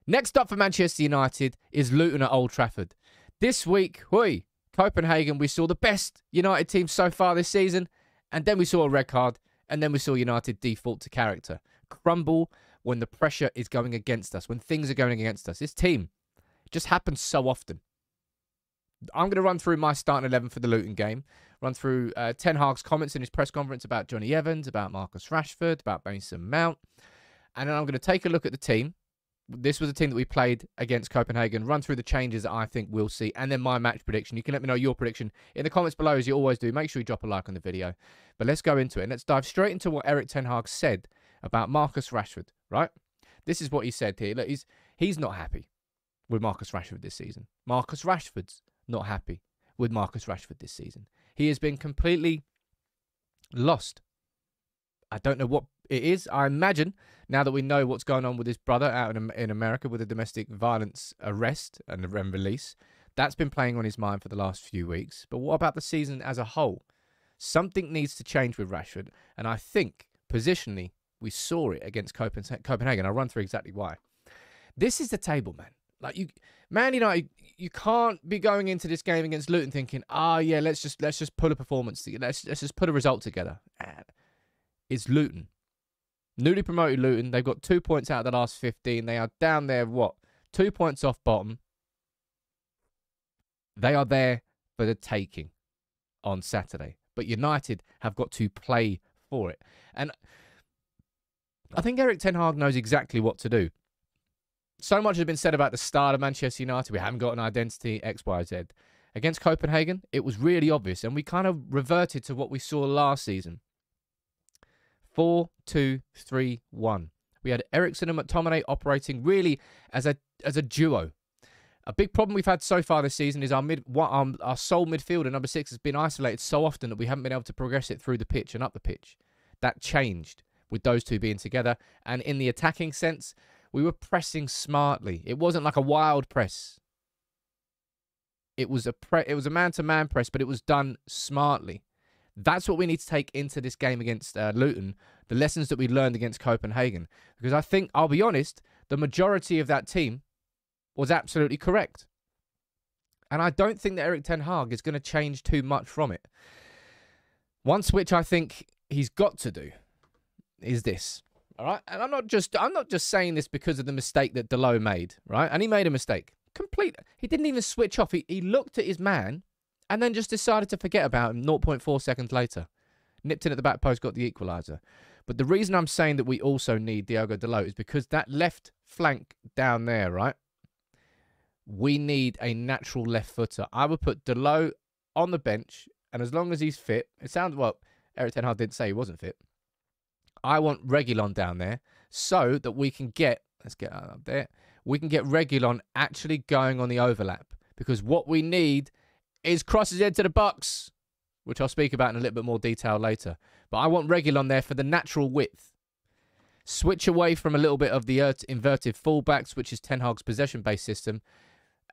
Next up for Manchester United is Luton at Old Trafford. This week, Copenhagen, we saw the best United team so far this season, and then we saw a red card, and then we saw United default to character. Crumble when the pressure is going against us, when things are going against us. This team just happens so often. I'm going to run through my starting 11 for the Luton game, run through Ten Hag's comments in his press conference about Johnny Evans, about Marcus Rashford, about Mason Mount, and then I'm going to take a look at the team. This was a team that we played against Copenhagen, run through the changes that I think we'll see, and then my match prediction. You can let me know your prediction in the comments below, as you always do. Make sure you drop a like on the video. But let's go into it, and let's dive straight into what Erik Ten Hag said about Marcus Rashford, right? This is what he said here. Look, he's not happy with Marcus Rashford this season. Marcus Rashford's not happy with Marcus Rashford this season. He has been completely lost. I don't know what it is. I imagine, now that we know what's going on with his brother out in America with a domestic violence arrest and release, that's been playing on his mind for the last few weeks. But what about the season as a whole? Something needs to change with Rashford, and I think, positionally, we saw it against Copenhagen. I'll run through exactly why. This is the table, man. Like Man United, you can't be going into this game against Luton thinking, yeah, let's just put a performance together. Let's just put a result together. It's Luton. Newly promoted Luton. They've got 2 points out of the last 15. They are down there, 2 points off bottom. They are there for the taking on Saturday. But United have got to play for it. And I think Erik Ten Hag knows exactly what to do. So much has been said about the start of Manchester United. We haven't got an identity, X, Y, Z. Against Copenhagen, it was really obvious. And we kind of reverted to what we saw last season. 4-2-3-1. We had Eriksen and McTominay operating really as a duo. A big problem we've had so far this season is our sole midfielder, number 6, has been isolated so often that we haven't been able to progress it through the pitch and up the pitch. That changed with those two being together. And in the attacking sense, we were pressing smartly. It wasn't like a wild press. It was a man-to-man press, but it was done smartly. That's what we need to take into this game against Luton, the lessons that we learned against Copenhagen. Because I think, I'll be honest, the majority of that team was absolutely correct. And I don't think that Erik Ten Hag is going to change too much from it. One switch I think he's got to do is this. All right? And I'm not just saying this because of the mistake that Dalot made, right? And he made a mistake. He didn't even switch off. He looked at his man and then just decided to forget about him 0.4 seconds later. Nipped in at the back post, got the equaliser. But the reason I'm saying that we also need Diogo Dalot is because that left flank down there, right? We need a natural left footer. I would put Dalot on the bench, and as long as he's fit, it sounds, Erik Ten Hag didn't say he wasn't fit. I want Reguilon down there so that we can get, let's get up there, we can get Reguilon actually going on the overlap. Because what we need is crosses into the box, which I'll speak about in a little bit more detail later. But I want Reguilon there for the natural width. Switch away from a little bit of the inverted fullbacks, which is Ten Hag's possession-based system.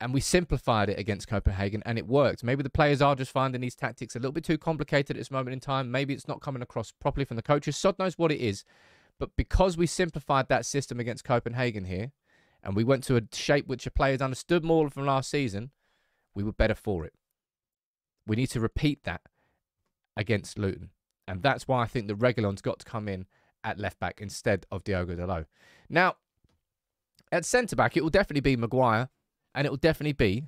And we simplified it against Copenhagen, and it worked. Maybe the players are just finding these tactics a little bit too complicated at this moment in time. Maybe it's not coming across properly from the coaches. Sod knows what it is. But because we simplified that system against Copenhagen here, and we went to a shape which the players understood more from last season, we were better for it. We need to repeat that against Luton. And that's why I think that Reguilon's got to come in at left-back instead of Diogo Dalot. Now, at centre-back, it will definitely be Maguire. And it will definitely be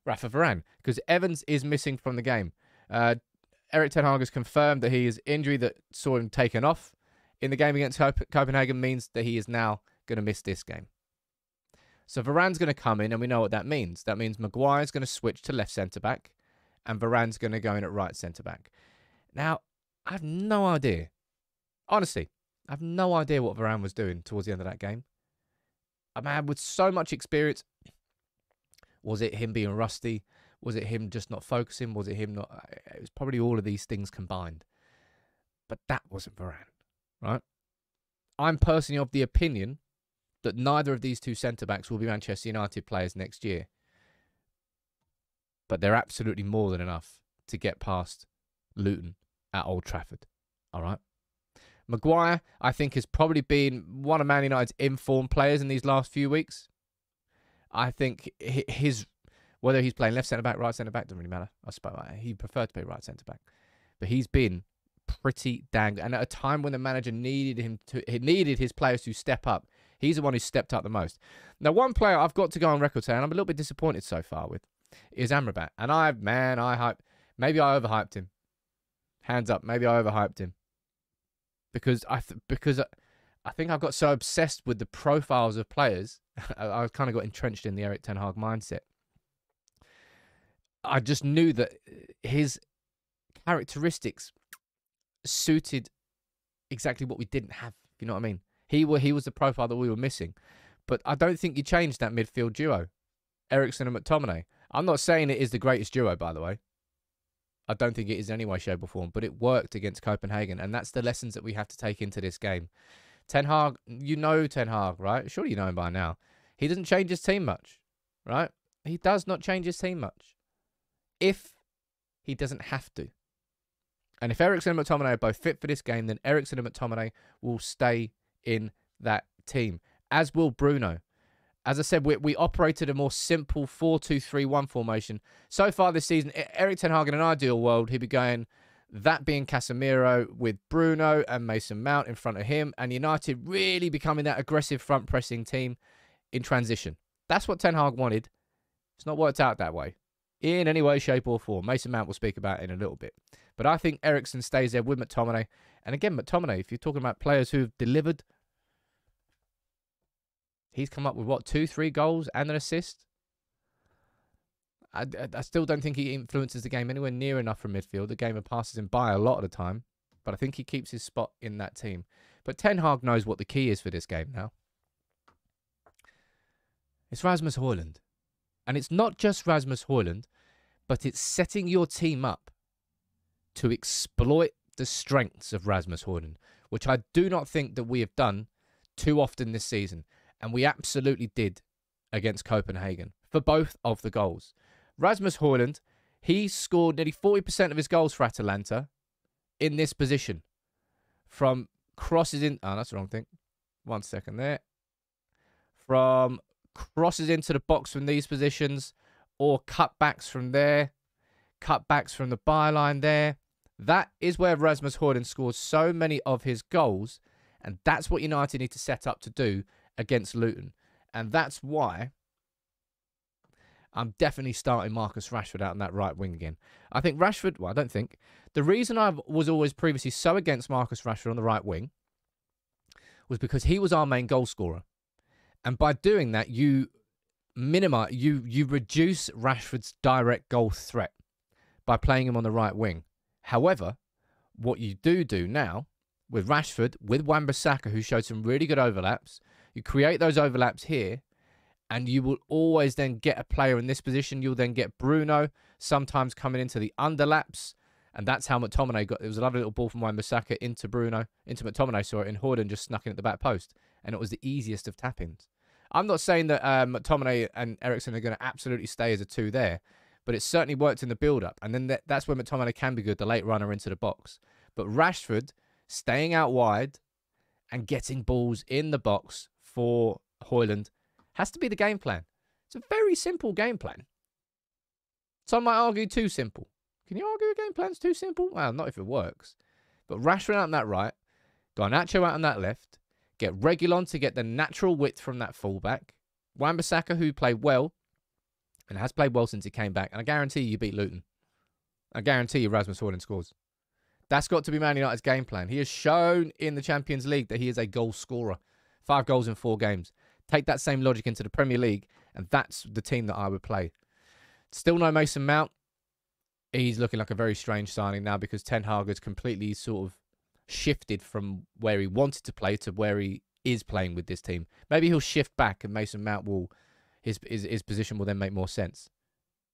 Rafa Varane, because Evans is missing from the game. Erik Ten Hag has confirmed that his injury that saw him taken off in the game against Copenhagen means that he is now going to miss this game. So Varane's going to come in, and we know what that means. That means Maguire's going to switch to left centre-back, and Varane's going to go in at right centre-back. Now, I have no idea. Honestly, I have no idea what Varane was doing towards the end of that game. A man with so much experience. Was it him being rusty? Was it him just not focusing? Was it him not... It was probably all of these things combined. But that wasn't Varane, right? I'm personally of the opinion that neither of these two centre-backs will be Manchester United players next year. But they're absolutely more than enough to get past Luton at Old Trafford, all right? Maguire, I think, has probably been one of Man United's informed players in these last few weeks. I think his whether he's playing left centre back, right centre back doesn't really matter. I suppose he preferred to play right centre back, but he's been pretty dang. And at a time when the manager needed his players to step up, he's the one who stepped up the most. Now, one player I've got to go on record saying I'm a little bit disappointed so far with is Amrabat, and maybe I overhyped him. Hands up, maybe I overhyped him because I think I got so obsessed with the profiles of players, I kind of got entrenched in the Erik ten Hag mindset. I just knew that his characteristics suited exactly what we didn't have, if you know what I mean. He was the profile that we were missing. But I don't think you changed that midfield duo, Eriksen and McTominay. I'm not saying it is the greatest duo, by the way. I don't think it is in any way, shape or form, but it worked against Copenhagen, and that's the lessons that we have to take into this game. Ten Hag, you know Ten Hag, right? Surely you know him by now. He doesn't change his team much, right? He does not change his team much. If he doesn't have to. And if Eriksen and McTominay are both fit for this game, then Eriksen and McTominay will stay in that team, as will Bruno. As I said, we operated a more simple 4-2-3-1 formation. So far this season, Erik ten Hag in an ideal world, he'd be going, that being Casemiro with Bruno and Mason Mount in front of him, and United really becoming that aggressive front-pressing team in transition. That's what Ten Hag wanted. It's not worked out that way in any way, shape or form. Mason Mount will speak about it in a little bit. But I think Eriksen stays there with McTominay. And again, McTominay, if you're talking about players who've delivered, he's come up with, 2-3 goals and an assist? I still don't think he influences the game anywhere near enough from midfield. The game passes him by a lot of the time. But I think he keeps his spot in that team. But Ten Hag knows what the key is for this game now. It's Rasmus Hojlund. And it's not just Rasmus Hojlund, but it's setting your team up to exploit the strengths of Rasmus Hojlund, which I do not think that we have done too often this season. And we absolutely did against Copenhagen for both of the goals. Rasmus Hojlund, he scored nearly 40% of his goals for Atalanta in this position. From crosses in... Oh, that's the wrong thing. 1 second there. From crosses into the box from these positions, or cutbacks from there, cutbacks from the byline there. That is where Rasmus Hojlund scores so many of his goals, and that's what United need to set up to do against Luton. And that's why I'm definitely starting Marcus Rashford out on that right wing again. I think Rashford, well, I don't think. The reason I was always previously so against Marcus Rashford on the right wing was because he was our main goal scorer. And by doing that, you minimize, you reduce Rashford's direct goal threat by playing him on the right wing. However, what you do now with Rashford, with Wan-Bissaka, who showed some really good overlaps, you create those overlaps here, and you will always then get a player in this position. You'll then get Bruno sometimes coming into the underlaps, and that's how McTominay got. It was a lovely little ball from Wan-Bissaka into McTominay, sorry, and Hojlund just snuck in at the back post, and it was the easiest of tap-ins. I'm not saying that McTominay and Eriksen are going to absolutely stay as a two there, but it certainly worked in the build-up, and then that's where McTominay can be good, the late runner into the box. But Rashford staying out wide and getting balls in the box for Hojlund has to be the game plan. It's a very simple game plan. Some might argue too simple. Can you argue a game plan's too simple? Well, not if it works. But Rashford out on that right, Garnacho out on that left, get Reguilon to get the natural width from that fullback, Wan-Bissaka, who played well, and has played well since he came back, and I guarantee you beat Luton. I guarantee you Rasmus Hojlund scores. That's got to be Man United's game plan. He has shown in the Champions League that he is a goal scorer. 5 goals in 4 games. Take that same logic into the Premier League, and that's the team that I would play. Still no Mason Mount. He's looking like a very strange signing now because Ten Hag has completely sort of shifted from where he wanted to play to where he is playing with this team. Maybe he'll shift back and Mason Mount will... His position will then make more sense.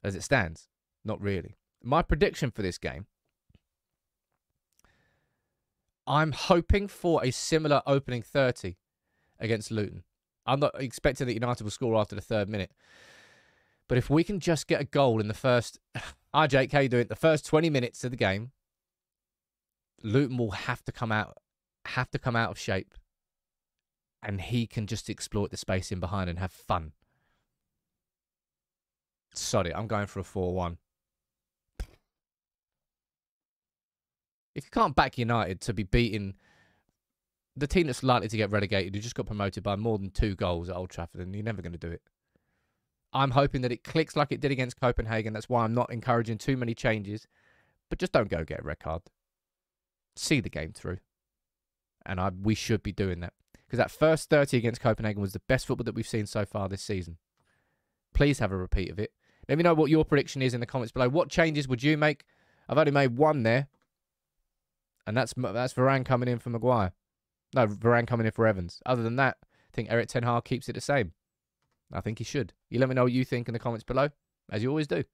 As it stands, not really. My prediction for this game, I'm hoping for a similar opening 30 against Luton. I'm not expecting that United will score after the 3rd minute. But if we can just get a goal in the first... Hi, Jake, how you doing? The first 20 minutes of the game, Luton will have to come out of shape. And he can just exploit the space in behind and have fun. Sod it. I'm going for a 4-1. If you can't back United to be beating the team that's likely to get relegated, who just got promoted by more than 2 goals at Old Trafford, and you're never going to do it. I'm hoping that it clicks like it did against Copenhagen. That's why I'm not encouraging too many changes. But just don't go get a red card. See the game through. And we should be doing that. Because that first 30 against Copenhagen was the best football that we've seen so far this season. Please have a repeat of it. Let me know what your prediction is in the comments below. What changes would you make? I've only made one there. And that's Varane coming in for Maguire. No, Varane coming in for Evans. Other than that, I think Erik Ten Hag keeps it the same. I think he should. You let me know what you think in the comments below, as you always do.